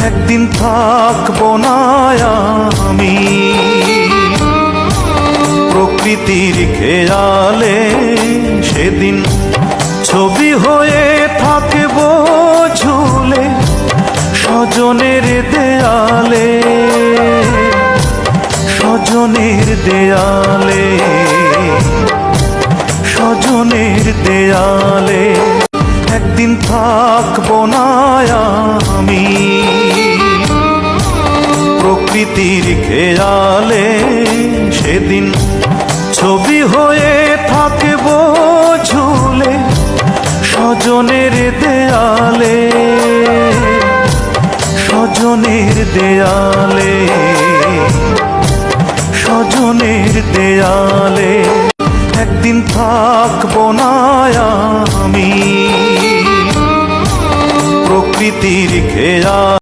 একদিন থাকবো না আমি প্রকৃতির খেয়ালে, সেদিন ছবি হয়ে থাকবো ঝুলে স্বজনের দেয়ালে, স্বজনের দেয়ালে, স্বজনের দেয়ালে। একদিন থাকবো না আমি প্রকৃতির খেয়ালে, সেদিন ছবি হয়ে থাকবো ঝুলে স্বজনের দেয়ালে, স্বজনের দেয়ালে, স্বজনের দেয়ালে। একদিন থাকবো না আমি প্রকৃতির খেয়ালে।